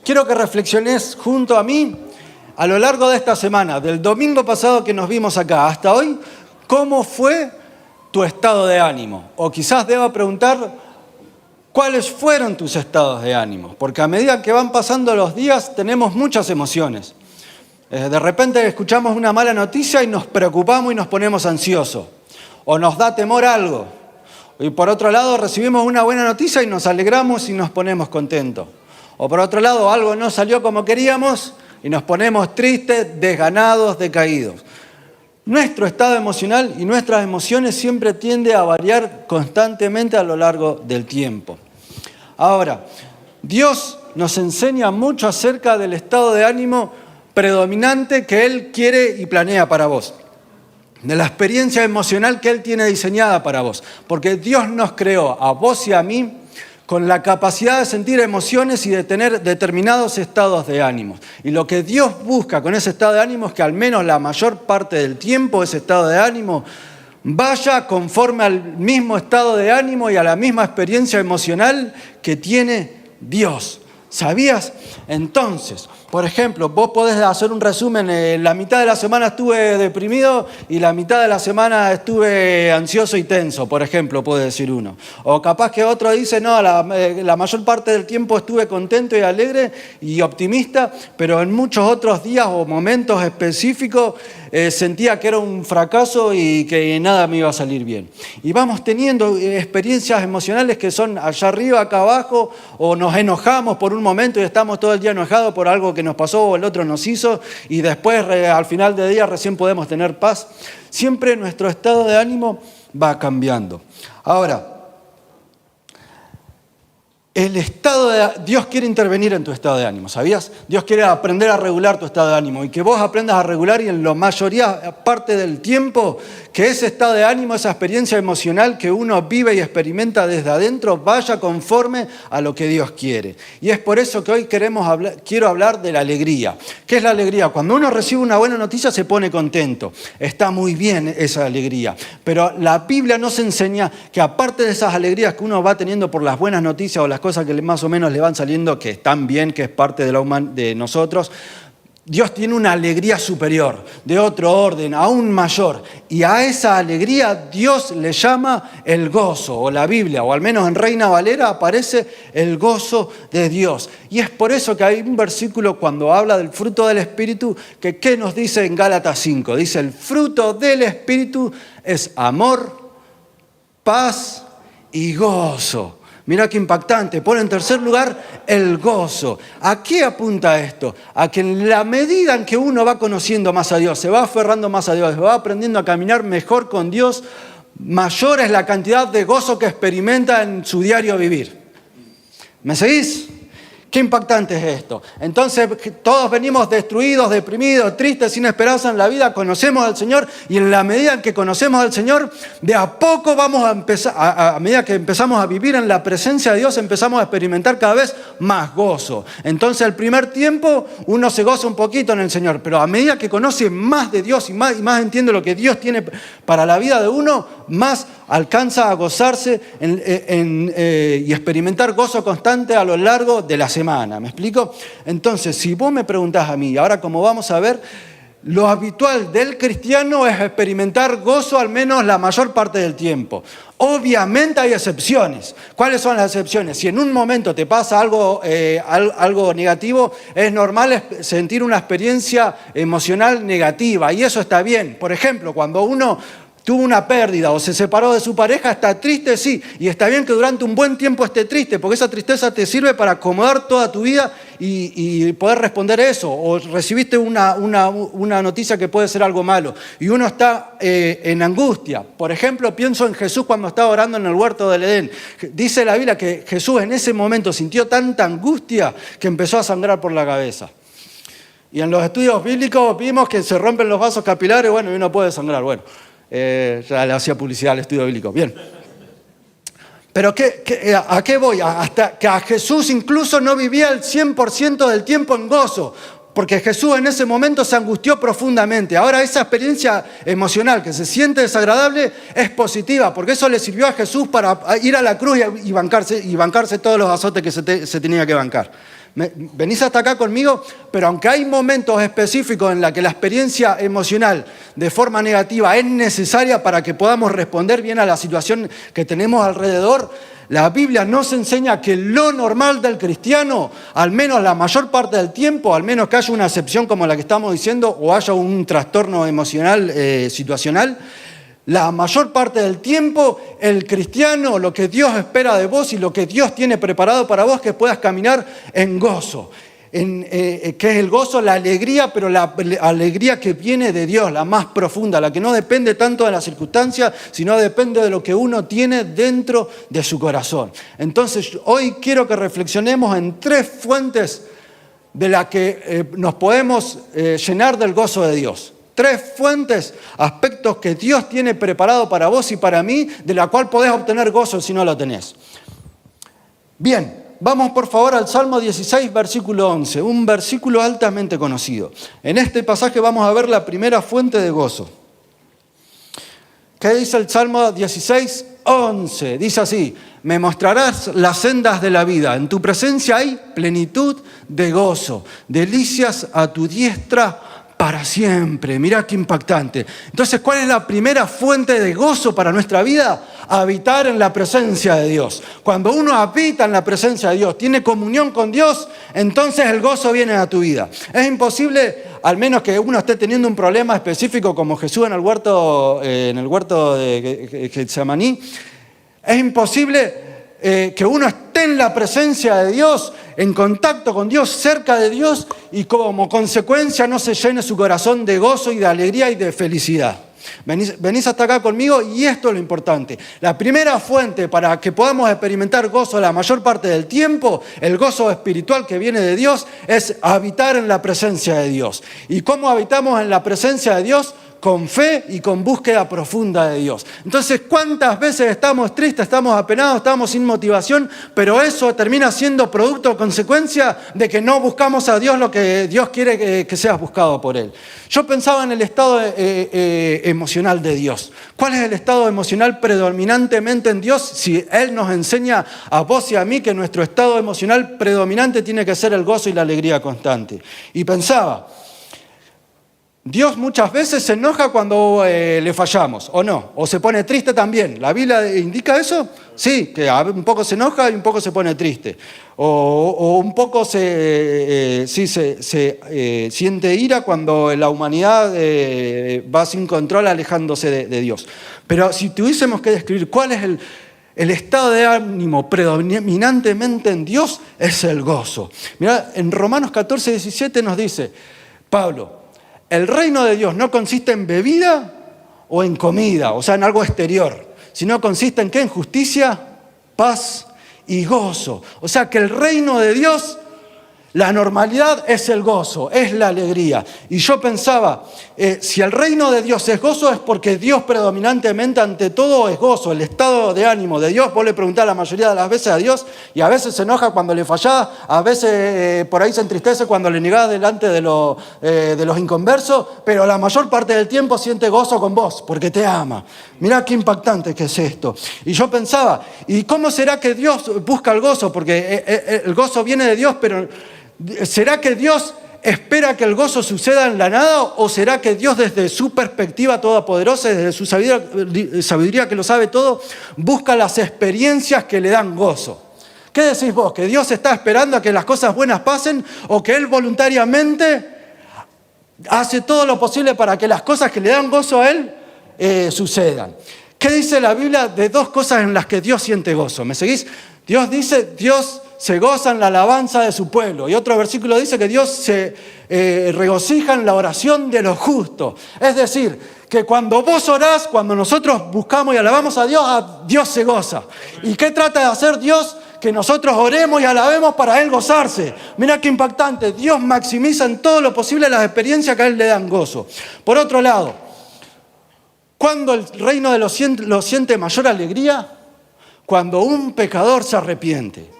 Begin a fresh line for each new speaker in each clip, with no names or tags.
quiero que reflexiones junto a mí a lo largo de esta semana, del domingo pasado que nos vimos acá hasta hoy, ¿cómo fue tu estado de ánimo? O quizás deba preguntar, ¿cuáles fueron tus estados de ánimo? Porque a medida que van pasando los días tenemos muchas emociones. De repente escuchamos una mala noticia y nos preocupamos y nos ponemos ansiosos. O nos da temor algo. Y por otro lado recibimos una buena noticia y nos alegramos y nos ponemos contentos. O por otro lado algo no salió como queríamos y nos ponemos tristes, desganados, decaídos. Nuestro estado emocional y nuestras emociones siempre tienden a variar constantemente a lo largo del tiempo. Ahora, Dios nos enseña mucho acerca del estado de ánimo predominante que Él quiere y planea para vos. De la experiencia emocional que Él tiene diseñada para vos. Porque Dios nos creó, a vos y a mí, con la capacidad de sentir emociones y de tener determinados estados de ánimo. Y lo que Dios busca con ese estado de ánimo es que al menos la mayor parte del tiempo ese estado de ánimo vaya conforme al mismo estado de ánimo y a la misma experiencia emocional que tiene Dios. ¿Sabías? Entonces, por ejemplo, vos podés hacer un resumen, la mitad de la semana estuve deprimido y la mitad de la semana estuve ansioso y tenso, por ejemplo, puede decir uno. O capaz que otro dice, no, la mayor parte del tiempo estuve contento y alegre y optimista, pero en muchos otros días o momentos específicos sentía que era un fracaso y que nada me iba a salir bien. Y vamos teniendo experiencias emocionales que son allá arriba, acá abajo, o nos enojamos por un momento y estamos todo el día enojados por algo que nos pasó o el otro nos hizo y después al final del día recién podemos tener paz. Siempre nuestro estado de ánimo va cambiando. Ahora, Dios quiere intervenir en tu estado de ánimo, ¿sabías? Dios quiere aprender a regular tu estado de ánimo y que vos aprendas a regular y en la mayoría parte del tiempo que ese estado de ánimo, esa experiencia emocional que uno vive y experimenta desde adentro vaya conforme a lo que Dios quiere. Y es por eso que hoy quiero hablar de la alegría. ¿Qué es la alegría? Cuando uno recibe una buena noticia se pone contento. Está muy bien esa alegría. Pero la Biblia nos enseña que aparte de esas alegrías que uno va teniendo por las buenas noticias o las cosas que más o menos le van saliendo, que están bien, que es parte de nosotros, Dios tiene una alegría superior, de otro orden, aún mayor. Y a esa alegría Dios le llama el gozo, o la Biblia, o al menos en Reina Valera aparece el gozo de Dios. Y es por eso que hay un versículo cuando habla del fruto del Espíritu, que ¿qué nos dice en Gálatas 5? Dice, el fruto del Espíritu es amor, paz y gozo. Mirá qué impactante. Pone en tercer lugar el gozo. ¿A qué apunta esto? A que en la medida en que uno va conociendo más a Dios, se va aferrando más a Dios, va aprendiendo a caminar mejor con Dios, mayor es la cantidad de gozo que experimenta en su diario vivir. ¿Me seguís? Qué impactante es esto. Entonces todos venimos destruidos, deprimidos, tristes, sin esperanza en la vida, conocemos al Señor y en la medida en que conocemos al Señor, de a poco vamos a empezar, a medida que empezamos a vivir en la presencia de Dios, empezamos a experimentar cada vez más gozo. Entonces el primer tiempo uno se goza un poquito en el Señor, pero a medida que conoce más de Dios y más entiende lo que Dios tiene para la vida de uno, más alcanza a gozarse y experimentar gozo constante a lo largo de la semana. ¿Me explico? Entonces, si vos me preguntás a mí, ahora como vamos a ver, lo habitual del cristiano es experimentar gozo al menos la mayor parte del tiempo. Obviamente hay excepciones. ¿Cuáles son las excepciones? Si en un momento te pasa algo negativo, es normal sentir una experiencia emocional negativa y eso está bien. Por ejemplo, cuando uno tuvo una pérdida o se separó de su pareja, está triste, sí, y está bien que durante un buen tiempo esté triste, porque esa tristeza te sirve para acomodar toda tu vida y poder responder a eso, o recibiste una noticia que puede ser algo malo, y uno está en angustia. Por ejemplo, pienso en Jesús cuando estaba orando en el huerto del Edén. Dice la Biblia que Jesús en ese momento sintió tanta angustia que empezó a sangrar por la cabeza. Y en los estudios bíblicos vimos que se rompen los vasos capilares, bueno, y uno puede sangrar, bueno. Ya le hacía publicidad al estudio bíblico. Bien. Pero ¿a qué voy? Hasta que a Jesús incluso no vivía el 100% del tiempo en gozo, porque Jesús en ese momento se angustió profundamente. Ahora esa experiencia emocional que se siente desagradable es positiva, porque eso le sirvió a Jesús para ir a la cruz y bancarse todos los azotes que se tenía que bancar. Venís hasta acá conmigo, pero aunque hay momentos específicos en los que la experiencia emocional de forma negativa es necesaria para que podamos responder bien a la situación que tenemos alrededor, la Biblia nos enseña que lo normal del cristiano, al menos la mayor parte del tiempo, al menos que haya una excepción como la que estamos diciendo, o haya un trastorno emocional situacional, la mayor parte del tiempo, el cristiano, lo que Dios espera de vos y lo que Dios tiene preparado para vos, que puedas caminar en gozo. Que es el gozo, la alegría, pero la alegría que viene de Dios, la más profunda, la que no depende tanto de las circunstancias, sino depende de lo que uno tiene dentro de su corazón. Entonces, hoy quiero que reflexionemos en 3 fuentes de las que nos podemos llenar del gozo de Dios. 3 fuentes, aspectos que Dios tiene preparado para vos y para mí, de la cual podés obtener gozo si no lo tenés. Bien, vamos por favor al Salmo 16, versículo 11, un versículo altamente conocido. En este pasaje vamos a ver la primera fuente de gozo. ¿Qué dice el Salmo 16, 11? Dice así: me mostrarás las sendas de la vida, en tu presencia hay plenitud de gozo, delicias a tu diestra para siempre. Mirá qué impactante. Entonces, ¿cuál es la primera fuente de gozo para nuestra vida? Habitar en la presencia de Dios. Cuando uno habita en la presencia de Dios, tiene comunión con Dios, entonces el gozo viene a tu vida. Es imposible, al menos que uno esté teniendo un problema específico como Jesús en el huerto de Getsemaní, es imposible que uno esté en la presencia de Dios, en contacto con Dios, cerca de Dios, y como consecuencia no se llene su corazón de gozo y de alegría y de felicidad. Venís hasta acá conmigo y esto es lo importante. La primera fuente para que podamos experimentar gozo la mayor parte del tiempo, el gozo espiritual que viene de Dios, es habitar en la presencia de Dios. ¿Y cómo habitamos en la presencia de Dios? Con fe y con búsqueda profunda de Dios. Entonces, ¿cuántas veces estamos tristes, estamos apenados, estamos sin motivación? Pero eso termina siendo producto o consecuencia de que no buscamos a Dios lo que Dios quiere que seas buscado por Él. Yo pensaba en el estado emocional de Dios. ¿Cuál es el estado emocional predominantemente en Dios? Si Él nos enseña a vos y a mí que nuestro estado emocional predominante tiene que ser el gozo y la alegría constante. Y pensaba, Dios muchas veces se enoja cuando le fallamos, ¿o no? O se pone triste también. ¿La Biblia indica eso? Sí, que un poco se enoja y un poco se pone triste. O un poco se siente ira cuando la humanidad va sin control alejándose de Dios. Pero si tuviésemos que describir cuál es el estado de ánimo predominantemente en Dios, es el gozo. Mirá, en Romanos 14, 17 nos dice Pablo: el reino de Dios no consiste en bebida o en comida, o sea, en algo exterior, sino consiste en ¿qué? En justicia, paz y gozo. O sea, que el reino de Dios, la normalidad es el gozo, es la alegría. Y yo pensaba, si el reino de Dios es gozo, es porque Dios predominantemente ante todo es gozo. El estado de ánimo de Dios, vos le preguntás la mayoría de las veces a Dios, y a veces se enoja cuando le fallás, a veces por ahí se entristece cuando le negás delante de los inconversos, pero la mayor parte del tiempo siente gozo con vos, porque te ama. Mirá qué impactante que es esto. Y yo pensaba, ¿y cómo será que Dios busca el gozo? Porque el gozo viene de Dios, pero ¿será que Dios espera que el gozo suceda en la nada? ¿O será que Dios, desde su perspectiva todopoderosa, desde su sabiduría que lo sabe todo, busca las experiencias que le dan gozo? ¿Qué decís vos? ¿Que Dios está esperando a que las cosas buenas pasen? ¿O que Él voluntariamente hace todo lo posible para que las cosas que le dan gozo a Él sucedan? ¿Qué dice la Biblia de 2 cosas en las que Dios siente gozo? ¿Me seguís? Dios dice, Dios se goza en la alabanza de su pueblo. Y otro versículo dice que Dios se regocija en la oración de los justos. Es decir, que cuando vos orás, cuando nosotros buscamos y alabamos a Dios se goza. ¿Y qué trata de hacer Dios? Que nosotros oremos y alabemos para Él gozarse. Mirá qué impactante. Dios maximiza en todo lo posible las experiencias que a Él le dan gozo. Por otro lado, ¿cuándo el reino de los siente mayor alegría? Cuando un pecador se arrepiente.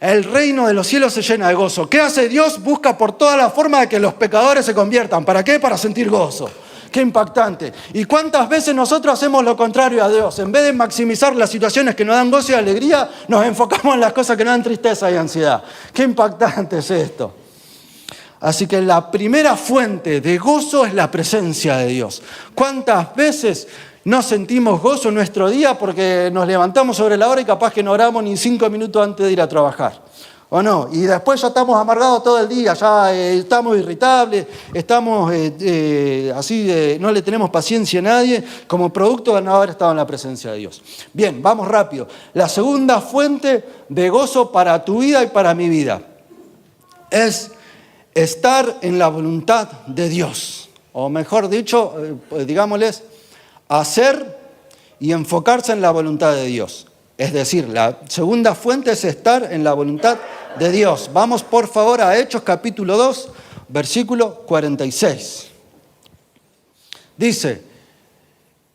El reino de los cielos se llena de gozo. ¿Qué hace Dios? Busca por todas las formas de que los pecadores se conviertan. ¿Para qué? Para sentir gozo. Qué impactante. ¿Y cuántas veces nosotros hacemos lo contrario a Dios? En vez de maximizar las situaciones que nos dan gozo y alegría, nos enfocamos en las cosas que nos dan tristeza y ansiedad. Qué impactante es esto. Así que la primera fuente de gozo es la presencia de Dios. ¿Cuántas veces no sentimos gozo en nuestro día porque nos levantamos sobre la hora y capaz que no oramos ni 5 minutos antes de ir a trabajar? ¿O no? Y después ya estamos amargados todo el día, ya estamos irritables, estamos no le tenemos paciencia a nadie como producto de no haber estado en la presencia de Dios. Bien, vamos rápido. La segunda fuente de gozo para tu vida y para mi vida es estar en la voluntad de Dios. O mejor dicho, digámosles, hacer y enfocarse en la voluntad de Dios. Es decir, la segunda fuente es estar en la voluntad de Dios. Vamos por favor a Hechos capítulo 2, versículo 46. Dice,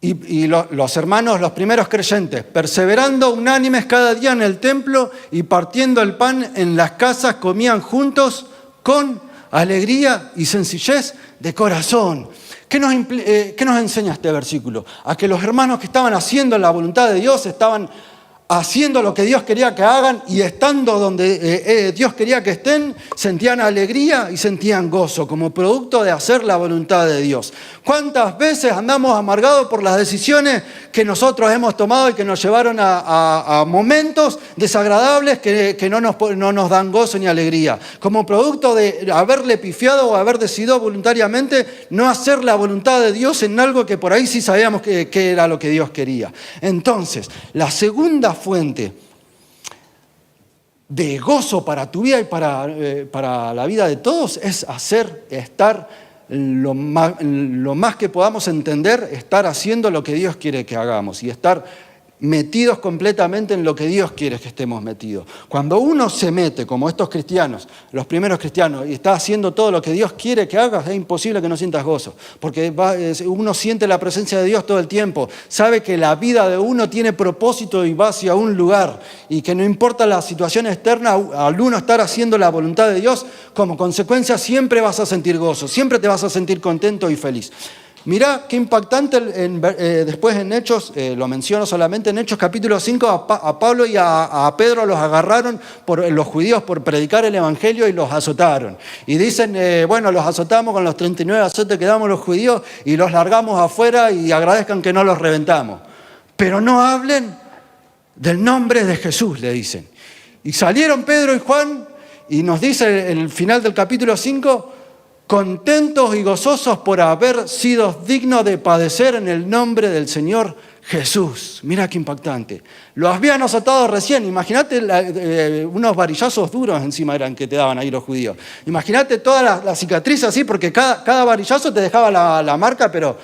los hermanos, los primeros creyentes, perseverando unánimes cada día en el templo y partiendo el pan en las casas, comían juntos con alegría y sencillez de corazón. ¿Qué nos enseña este versículo? A que los hermanos que estaban haciendo la voluntad de Dios estaban haciendo lo que Dios quería que hagan y estando donde Dios quería que estén, sentían alegría y sentían gozo como producto de hacer la voluntad de Dios. ¿Cuántas veces andamos amargados por las decisiones que nosotros hemos tomado y que nos llevaron a momentos desagradables que no nos dan gozo ni alegría? Como producto de haberle pifiado o haber decidido voluntariamente no hacer la voluntad de Dios en algo que por ahí sí sabíamos que era lo que Dios quería. Entonces, la segunda fuente de gozo para tu vida y para la vida de todos es estar lo más que podamos entender, estar haciendo lo que Dios quiere que hagamos y estar metidos completamente en lo que Dios quiere que estemos metidos. Cuando uno se mete, como estos cristianos, los primeros cristianos, y está haciendo todo lo que Dios quiere que hagas, es imposible que no sientas gozo, porque uno siente la presencia de Dios todo el tiempo, sabe que la vida de uno tiene propósito y va hacia un lugar, y que no importa la situación externa, al uno estar haciendo la voluntad de Dios, como consecuencia siempre vas a sentir gozo, siempre te vas a sentir contento y feliz. Mirá qué impactante después en Hechos, lo menciono solamente en Hechos capítulo 5, a Pablo y a Pedro los agarraron los judíos por predicar el evangelio y los azotaron. Y dicen, los azotamos con los 39 azotes que damos los judíos y los largamos afuera y agradezcan que no los reventamos. Pero no hablen del nombre de Jesús, le dicen. Y salieron Pedro y Juan y nos dice en el final del capítulo 5, contentos y gozosos por haber sido dignos de padecer en el nombre del Señor Jesús. Mira qué impactante. Los habían azotado recién. Imagínate unos varillazos duros encima eran que te daban ahí los judíos. Imagínate toda la cicatriz así, porque cada varillazo te dejaba la marca, pero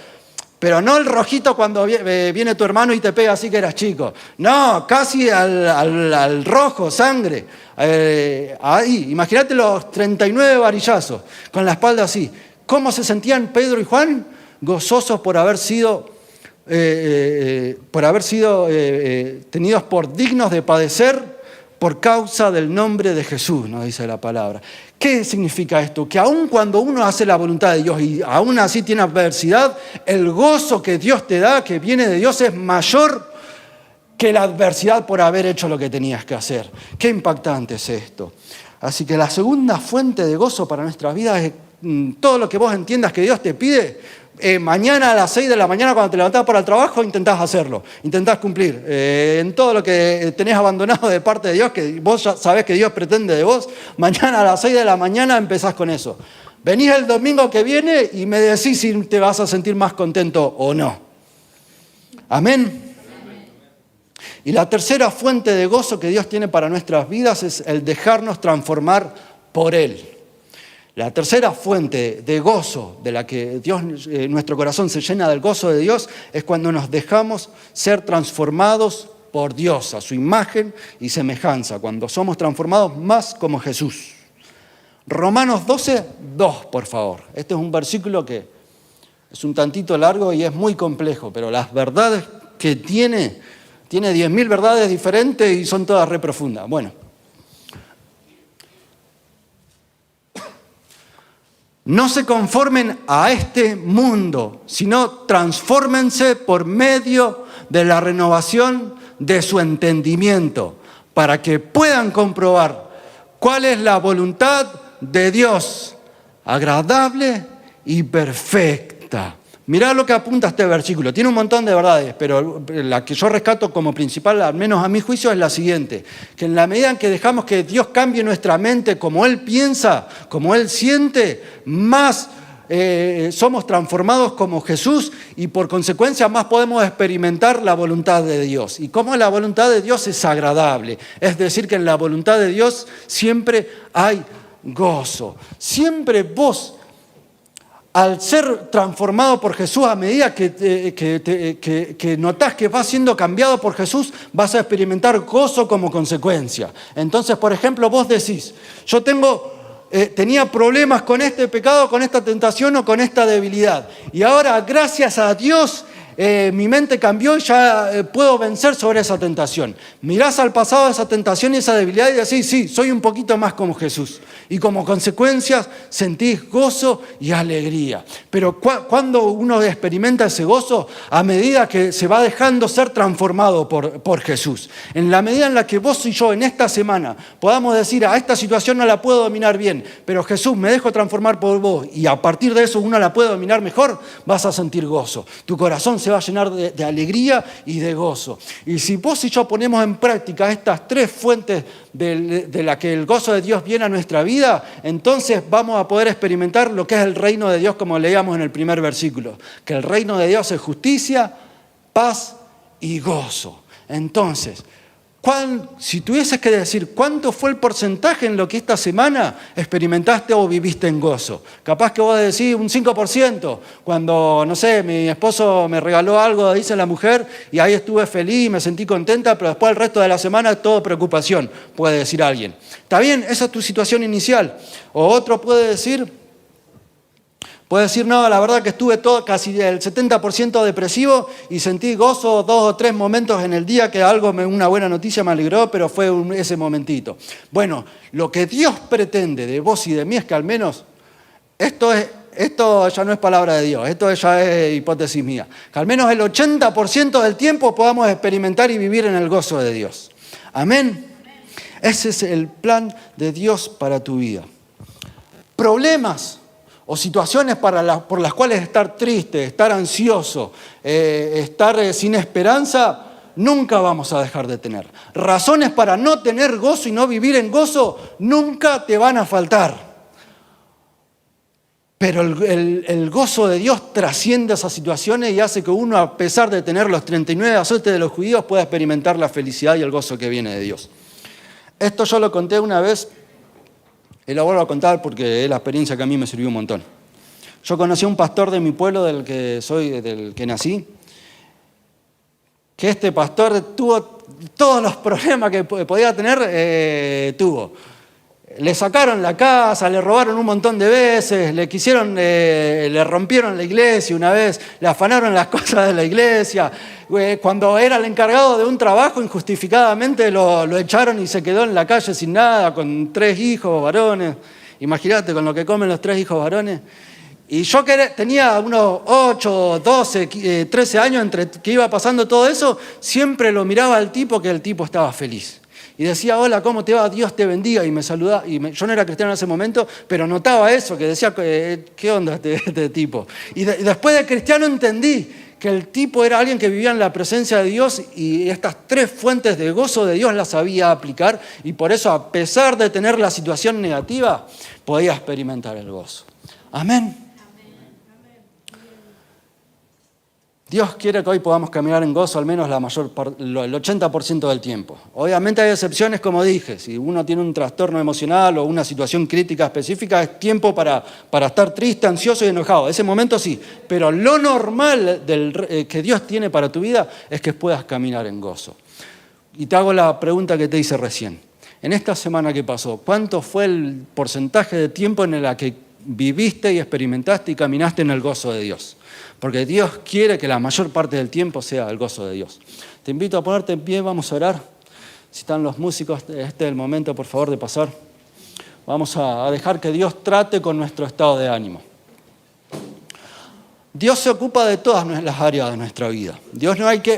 no el rojito cuando viene tu hermano y te pega así que eras chico. No, casi al rojo, sangre. Ahí, imagínate los 39 varillazos, con la espalda así. ¿Cómo se sentían Pedro y Juan? Gozosos por haber sido tenidos por dignos de padecer por causa del nombre de Jesús, nos dice la palabra. ¿Qué significa esto? Que aun cuando uno hace la voluntad de Dios y aún así tiene adversidad, el gozo que Dios te da, que viene de Dios, es mayor que la adversidad por haber hecho lo que tenías que hacer. Qué impactante es esto. Así que la segunda fuente de gozo para nuestras vidas es todo lo que vos entiendas que Dios te pide. Mañana a las 6 de la mañana cuando te levantás para el trabajo intentás hacerlo, intentás cumplir. En todo lo que tenés abandonado de parte de Dios, que vos ya sabés que Dios pretende de vos, mañana a las 6 de la mañana empezás con eso. Venís el domingo que viene y me decís si te vas a sentir más contento o no. Amén. Y la tercera fuente de gozo que Dios tiene para nuestras vidas es el dejarnos transformar por Él. La tercera fuente de gozo de la que nuestro corazón se llena del gozo de Dios es cuando nos dejamos ser transformados por Dios, a su imagen y semejanza, cuando somos transformados más como Jesús. Romanos 12, 2, por favor. Este es un versículo que es un tantito largo y es muy complejo, pero las verdades que tiene 10.000 verdades diferentes y son todas re profundas. Bueno. No se conformen a este mundo, sino transfórmense por medio de la renovación de su entendimiento, para que puedan comprobar cuál es la voluntad de Dios, agradable y perfecta. Mirá lo que apunta este versículo. Tiene un montón de verdades, pero la que yo rescato como principal, al menos a mi juicio, es la siguiente. Que en la medida en que dejamos que Dios cambie nuestra mente como Él piensa, como Él siente, más somos transformados como Jesús y por consecuencia más podemos experimentar la voluntad de Dios. Y como la voluntad de Dios es agradable. Es decir, que en la voluntad de Dios siempre hay gozo. Siempre vos, al ser transformado por Jesús, a medida que notás que vas siendo cambiado por Jesús, vas a experimentar gozo como consecuencia. Entonces, por ejemplo, vos decís, yo tenía problemas con este pecado, con esta tentación o con esta debilidad. Y ahora, gracias a Dios, mi mente cambió y ya puedo vencer sobre esa tentación. Mirás al pasado esa tentación y esa debilidad y decís, sí, soy un poquito más como Jesús. Y como consecuencia sentís gozo y alegría. Pero cuando uno experimenta ese gozo, a medida que se va dejando ser transformado por Jesús. En la medida en la que vos y yo en esta semana podamos decir, a esta situación no la puedo dominar bien, pero Jesús, me dejo transformar por vos y a partir de eso uno la puede dominar mejor, vas a sentir gozo. Tu corazón se va a llenar de alegría y de gozo. Y si vos y yo ponemos en práctica estas tres fuentes de la que el gozo de Dios viene a nuestra vida, entonces vamos a poder experimentar lo que es el reino de Dios, como leíamos en el primer versículo, que el reino de Dios es justicia, paz y gozo. Entonces, si tuvieses que decir cuánto fue el porcentaje en lo que esta semana experimentaste o viviste en gozo, capaz que vos decís un 5%, cuando, no sé, mi esposo me regaló algo, dice la mujer, y ahí estuve feliz, me sentí contenta, pero después el resto de la semana todo preocupación, puede decir alguien. Está bien, esa es tu situación inicial. O otro puede decir, no, la verdad que estuve casi el 70% depresivo y sentí gozo 2 o 3 momentos en el día que una buena noticia me alegró, pero fue ese momentito. Bueno, lo que Dios pretende de vos y de mí es que al menos, esto ya no es palabra de Dios, esto ya es hipótesis mía, que al menos el 80% del tiempo podamos experimentar y vivir en el gozo de Dios. Amén. Ese es el plan de Dios para tu vida. Problemas o situaciones por las cuales estar triste, estar ansioso, estar sin esperanza, nunca vamos a dejar de tener. Razones para no tener gozo y no vivir en gozo nunca te van a faltar. Pero el gozo de Dios trasciende esas situaciones y hace que uno, a pesar de tener los 39 azotes de los judíos, pueda experimentar la felicidad y el gozo que viene de Dios. Esto yo lo conté una vez. Y lo vuelvo a contar porque es la experiencia que a mí me sirvió un montón. Yo conocí a un pastor de mi pueblo, del que nací, que este pastor tuvo todos los problemas que podía tener, tuvo. Le sacaron la casa, le robaron un montón de veces, le rompieron la iglesia una vez, le afanaron las cosas de la iglesia. Cuando era el encargado de un trabajo, injustificadamente lo echaron y se quedó en la calle sin nada, con 3 hijos varones. Imagínate con lo que comen los 3 hijos varones. Y yo que tenía unos 8, 12, 13 años entre que iba pasando todo eso, siempre lo miraba al tipo, que el tipo estaba feliz. Y decía, hola, ¿cómo te va? Dios te bendiga. Y me saludaba. Yo no era cristiano en ese momento, pero notaba eso, que decía, ¿qué onda este tipo? Y después de cristiano entendí que el tipo era alguien que vivía en la presencia de Dios y estas 3 fuentes de gozo de Dios las sabía aplicar. Y por eso, a pesar de tener la situación negativa, podía experimentar el gozo. Amén. Dios quiere que hoy podamos caminar en gozo al menos el 80% del tiempo. Obviamente hay excepciones, como dije. Si uno tiene un trastorno emocional o una situación crítica específica, es tiempo para estar triste, ansioso y enojado. Ese momento sí. Pero lo normal que Dios tiene para tu vida es que puedas caminar en gozo. Y te hago la pregunta que te hice recién. En esta semana que pasó, ¿cuánto fue el porcentaje de tiempo en el que viviste y experimentaste y caminaste en el gozo de Dios? Porque Dios quiere que la mayor parte del tiempo sea el gozo de Dios. Te invito a ponerte en pie, vamos a orar. Si están los músicos, este es el momento, por favor, de pasar. Vamos a dejar que Dios trate con nuestro estado de ánimo. Dios se ocupa de todas las áreas de nuestra vida.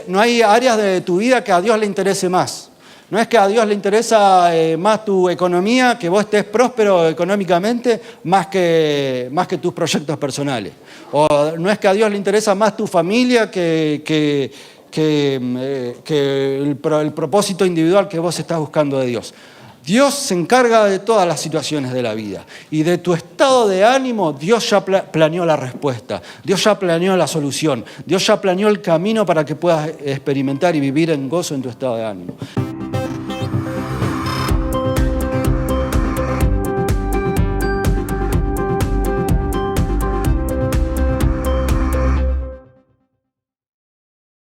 No hay áreas de tu vida que a Dios le interese más. No es que a Dios le interesa más tu economía, que vos estés próspero económicamente, más que tus proyectos personales. O no es que a Dios le interesa más tu familia que el propósito individual que vos estás buscando de Dios. Dios se encarga de todas las situaciones de la vida. Y de tu estado de ánimo, Dios ya planeó la respuesta. Dios ya planeó la solución. Dios ya planeó el camino para que puedas experimentar y vivir en gozo en tu estado de ánimo.